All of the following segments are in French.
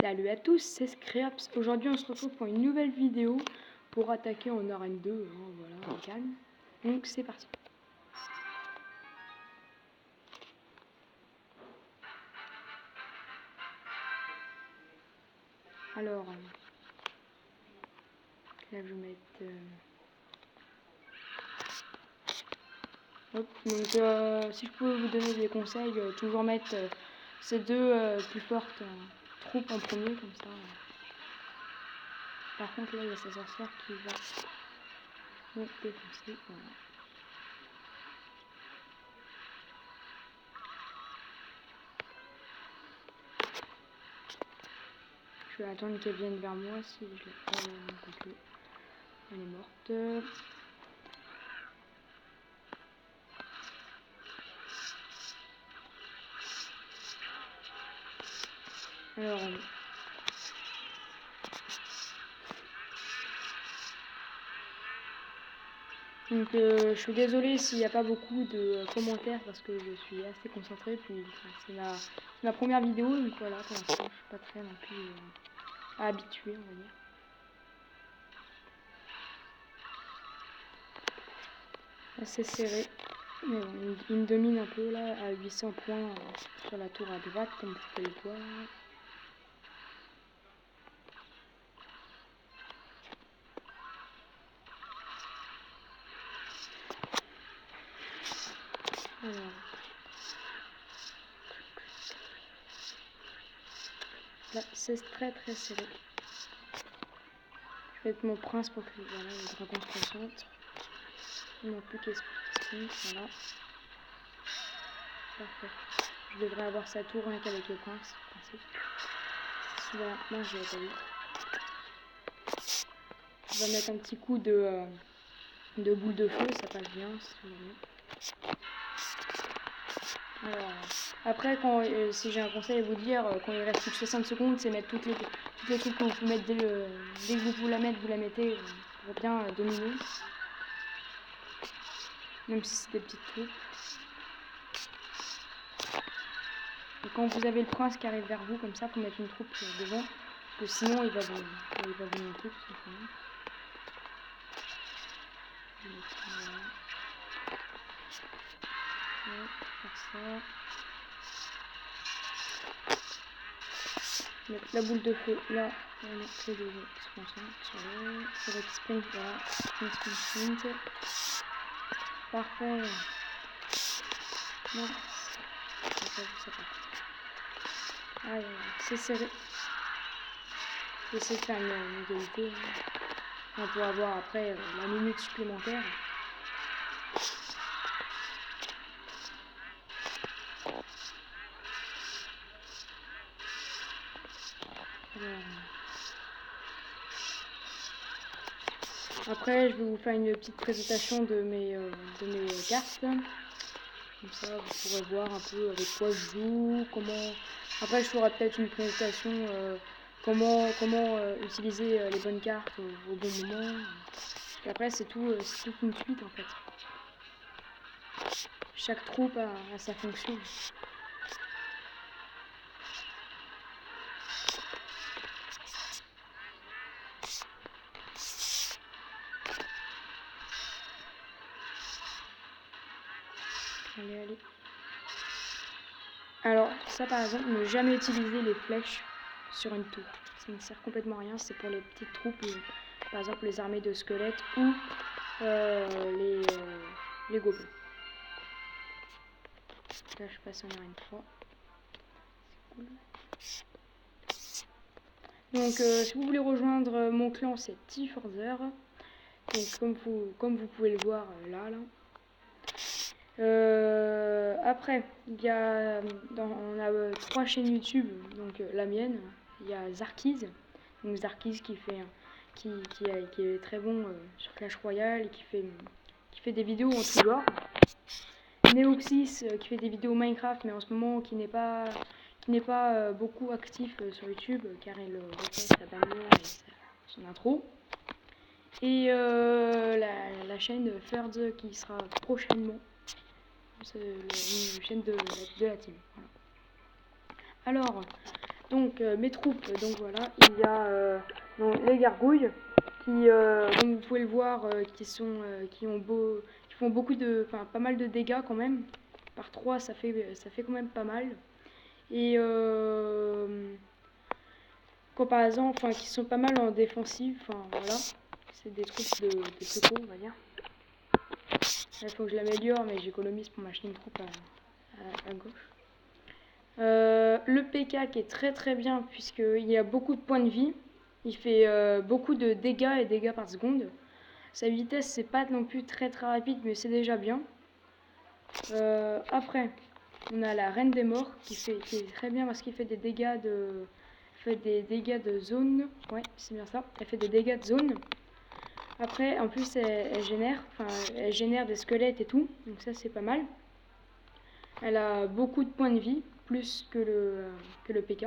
Salut à tous, c'est Scraps. Aujourd'hui on se retrouve pour une nouvelle vidéo pour attaquer en arène 2, voilà, on calme. Donc c'est parti. Alors, là je vais mettre... Hop. Donc si je pouvais vous donner des conseils, toujours mettre ces deux plus fortes troupes en premier, comme ça. Par contre là il y a sa sorcière qui va me défoncer, voilà. Je vais attendre qu'elle vienne vers moi si je l'ai pas compris. Elle est morte. Alors, donc je suis désolée s'il n'y a pas beaucoup de commentaires parce que je suis assez concentrée, puis c'est ma première vidéo, donc voilà, pour l'instant je suis pas très non plus habituée, on va dire. Assez serré, mais bon, il me domine un peu là, à 800 points sur la tour à droite, comme vous pouvez le voir. Alors. Là, c'est très serré. Je vais mettre mon prince pour que voilà, le dragon se concentre. Il ne manque plus qu'esprit, voilà. Parfait. Je devrais avoir sa tour rien qu'avec le prince. Voilà, moi je l'ai pas vu. On va mettre un petit coup de boule de feu, ça passe bien. Alors, après, si j'ai un conseil à vous dire, quand il reste plus de 60 secondes, c'est mettre toutes les troupes que vous pouvez mettre dès que vous la mettez pour bien dominer. Même si c'est des petites troupes. Et quand vous avez le prince qui arrive vers vous, comme ça, faut mettre une troupe devant, parce que sinon il va vous monter tout simplement. Faire ça. Mettre la boule de feu là, on a fait des expansions sur le sprint, voilà, sprint. Parfait. Non, ça part. Ah, c'est serré. J'essaie de faire une égalité. On peut avoir après la minute supplémentaire. Après, je vais vous faire une petite présentation de mes cartes. Comme ça, vous pourrez voir un peu avec quoi je joue, comment... Après, je ferai peut-être une présentation comment utiliser les bonnes cartes au bon moment. Et après, c'est toute une suite en fait. Chaque troupe a sa fonction. Allez. Alors, ça par exemple, ne jamais utiliser les flèches sur une tour. Ça ne sert complètement à rien, c'est pour les petites troupes, par exemple les armées de squelettes ou les gobelins. Là, je passe en arène 3. C'est cool. Donc, si vous voulez rejoindre mon clan, c'est T4Zer. Donc, comme vous pouvez le voir là. Après, on a 3 chaînes YouTube, donc la mienne, il y a Zarkiz, donc Zarkiz qui est très bon sur Clash Royale et qui fait des vidéos en tout genre. Neoxys qui fait des vidéos Minecraft, mais en ce moment qui n'est pas beaucoup actif sur YouTube car il reteste sa bannière et son intro. Et la chaîne Ferds qui sera prochainement. C'est une chaîne de la team. Voilà. Alors, Donc mes troupes, donc voilà, il y a donc, les gargouilles qui, comme vous pouvez le voir, qui font beaucoup de, enfin pas mal de dégâts quand même. Par 3 ça fait quand même pas mal. Et comparaison, enfin qui sont pas mal en défensive, enfin voilà. C'est des troupes de secours, on va dire. Il faut que je l'améliore, mais j'économise pour m'acheter une troupe à gauche. Le PK qui est très très bien puisqu'il a beaucoup de points de vie. Il fait beaucoup de dégâts et dégâts par seconde. Sa vitesse c'est pas non plus très très rapide mais c'est déjà bien. Après on a la Reine des Morts qui est très bien parce qu'il fait des dégâts de zone. Ouais c'est bien ça. Elle fait des dégâts de zone. Après en plus elle génère des squelettes et tout. Donc ça c'est pas mal. Elle a beaucoup de points de vie, plus que le PK.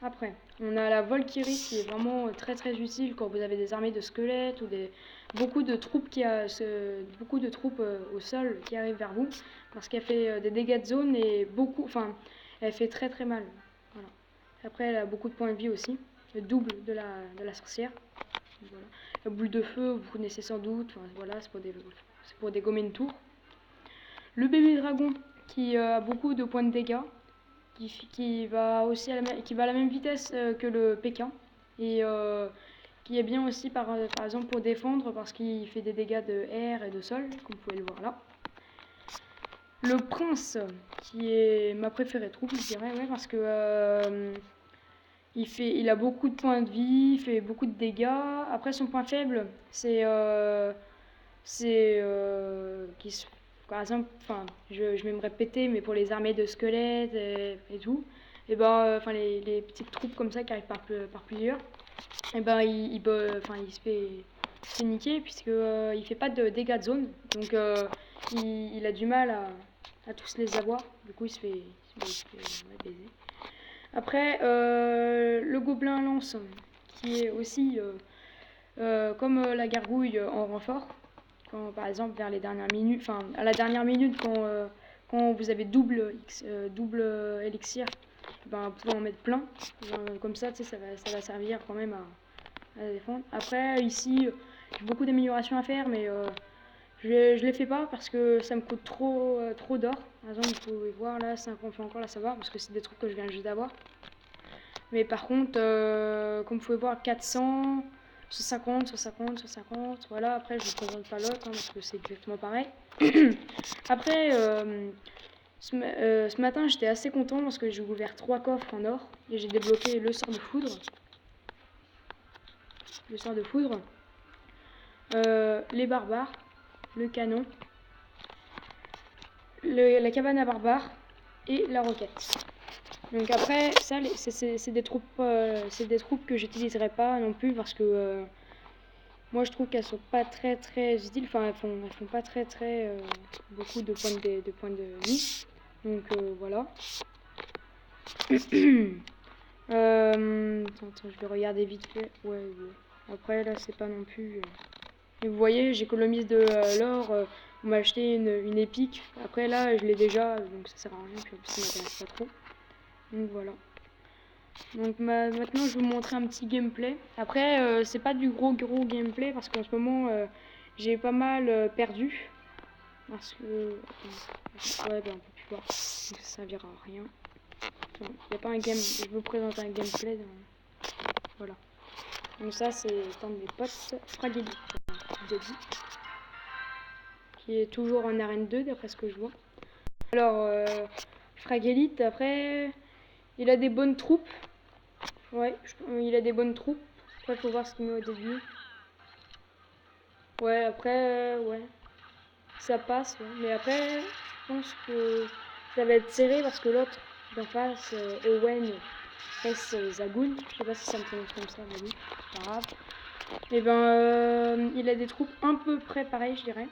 Après, on a la Valkyrie qui est vraiment très très utile quand vous avez des armées de squelettes ou beaucoup de troupes au sol qui arrivent vers vous, parce qu'elle fait des dégâts de zone et elle fait très très mal. Voilà. Après, elle a beaucoup de points de vie aussi, le double de la sorcière. Voilà. La boule de feu, vous connaissez sans doute. Enfin, voilà, c'est pour dégommer une tour. Le bébé dragon qui a beaucoup de points de dégâts, qui va à la même vitesse que le Pékin et qui est bien aussi par exemple pour défendre parce qu'il fait des dégâts de air et de sol, comme vous pouvez le voir là. Le prince qui est ma préférée troupe, je dirais, ouais, parce que il a beaucoup de points de vie, il fait beaucoup de dégâts. Après son point faible, c'est par exemple, enfin, je vais me répéter, mais pour les armées de squelettes et tout, et ben, enfin les petites troupes comme ça qui arrivent par plusieurs, et ben il se fait niquer puisque il fait pas de dégâts de zone, donc il a du mal à tous les avoir. Du coup, il se fait baiser. Après, le gobelin lance, qui est aussi comme la gargouille en renfort. Quand, par exemple vers les dernières minutes, enfin à la dernière minute quand vous avez double élixir, ben, vous pouvez en mettre plein. Comme ça, ça va servir quand même à défendre. Après ici, j'ai beaucoup d'améliorations à faire, mais je les fais pas parce que ça me coûte trop d'or. Par exemple, vous pouvez voir là, 50, faut encore la savoir parce que c'est des trucs que je viens juste d'avoir. Mais par contre, comme vous pouvez voir, 400, 150, voilà. Après, je ne vous présente pas l'autre parce que c'est exactement pareil. Après, ce matin, j'étais assez content parce que j'ai ouvert 3 coffres en or et j'ai débloqué le sort de foudre. Les barbares, le canon, la cabane à barbares et la roquette. Donc après, ça, c'est des troupes que j'utiliserai pas non plus parce que moi je trouve qu'elles sont pas très très utiles. Enfin, elles font pas très très beaucoup de points de vie. Donc voilà. Attends, je vais regarder vite fait. Ouais. Après là, c'est pas non plus. Et vous voyez, j'économise de l'or. On m'a acheté une épique. Après là, je l'ai déjà, donc ça sert à rien. Puis en plus, ça m'intéresse pas trop. Donc voilà. Donc maintenant je vais vous montrer un petit gameplay. Après c'est pas du gros gameplay parce qu'en ce moment j'ai pas mal perdu. Parce que... Ouais ben on peut plus voir. Donc ça servira à rien. Il n'y a pas un game. Je vais vous présenter un gameplay. Voilà. Donc ça c'est un de mes potes, Fragedit, qui est toujours en arène 2 d'après ce que je vois. Alors Fragedit après il a des bonnes troupes. Ouais, il a des bonnes troupes. Après, faut voir ce qu'il met au début. Ouais, après, ouais. Ça passe, ouais. Mais après, je pense que ça va être serré parce que l'autre d'en face, Owen, S. Zagoul. Je sais pas si ça me prononce comme ça, mais oui, c'est pas grave. Et ben, il a des troupes un peu près pareilles, je dirais.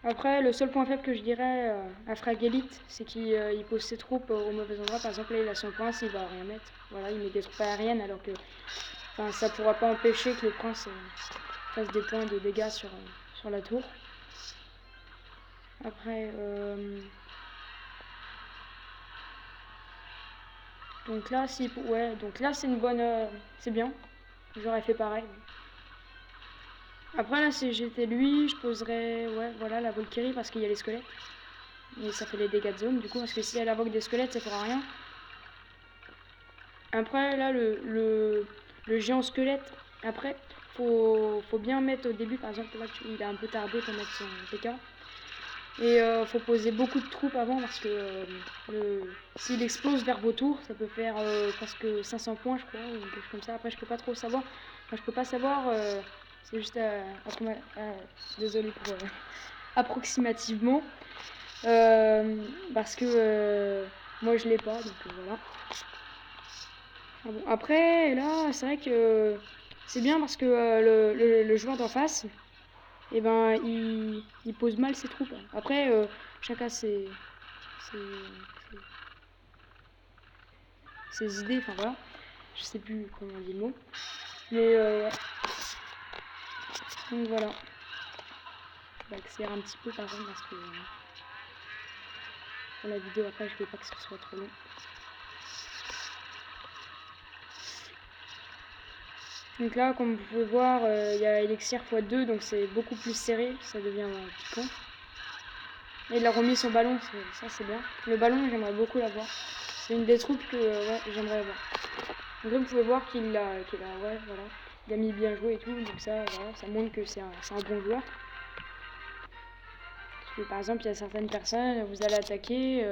Après, le seul point faible que je dirais à Fragélite, c'est qu'il pose ses troupes au mauvais endroit. Par exemple, là, il a son prince, il va rien mettre. Voilà, il met des troupes aériennes alors que ça pourra pas empêcher que le prince fasse des points de dégâts sur la tour. Après, Donc là, si, ouais, donc là c'est une bonne, c'est bien. J'aurais fait pareil. Après là, si j'étais lui, je poserais, ouais, voilà, la Valkyrie parce qu'il y a les squelettes. Et ça fait les dégâts de zone du coup, parce que si elle invoque des squelettes, ça fera rien. Après là, le géant squelette, après, faut bien mettre au début, par exemple, là, il a un peu tardé pour mettre son PK. Et faut poser beaucoup de troupes avant parce que s'il explose vers vos tours, ça peut faire presque 500 points, je crois, ou quelque chose comme ça. Après, je peux pas trop savoir. Enfin, je peux pas savoir. C'est juste désolé pour approximativement. Parce que moi, je l'ai pas, donc voilà. Ah bon, après, là, c'est vrai que c'est bien parce que le joueur d'en face, et ben il pose mal ses troupes. Après, chacun ses, ses idées, enfin voilà. Je sais plus comment on dit le mot. Mais ouais. Donc voilà. Je vais accélérer un petit peu par contre parce que pour la vidéo après je veux pas que ce soit trop long. Donc là, comme vous pouvez voir, il y a Elixir x2, donc c'est beaucoup plus serré, ça devient piquant. Et il a remis son ballon, ça c'est bien. Le ballon, j'aimerais beaucoup l'avoir. C'est une des troupes que ouais, j'aimerais avoir. Donc là, vous pouvez voir qu'il a, ouais, voilà, il a mis bien joué et tout, donc ça, voilà, ça montre que c'est un bon joueur. Parce que par exemple, il y a certaines personnes, vous allez attaquer,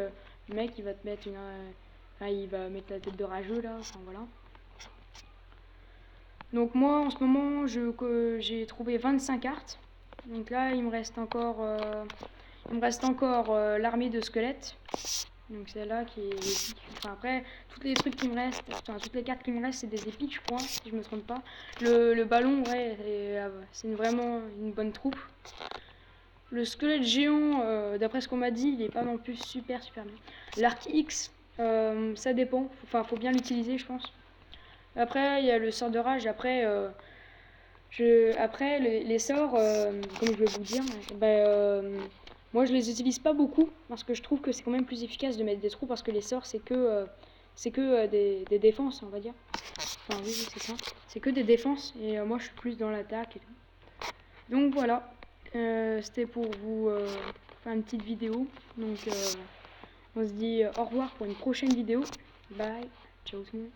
le mec il va te mettre il va mettre la tête de rageux là, enfin voilà. Donc moi en ce moment j'ai trouvé 25 cartes. Donc là il me reste encore l'armée de squelettes. Donc c'est là qui est épique. Enfin après toutes les trucs qui me restent, enfin toutes les cartes qui me restent c'est des épiques je crois, si je me trompe pas. Le ballon ouais c'est vraiment une bonne troupe. Le squelette géant, d'après ce qu'on m'a dit, il est pas non plus super bien. L'arc X, ça dépend, enfin faut bien l'utiliser je pense. Après il y a le sort de rage, après les sorts, comme je vais vous le dire, moi je les utilise pas beaucoup parce que je trouve que c'est quand même plus efficace de mettre des trous parce que les sorts c'est que des défenses on va dire. Enfin oui c'est ça. C'est que des défenses et moi je suis plus dans l'attaque et tout. Donc voilà, c'était pour vous faire une petite vidéo. Donc on se dit au revoir pour une prochaine vidéo. Bye, ciao tout le monde.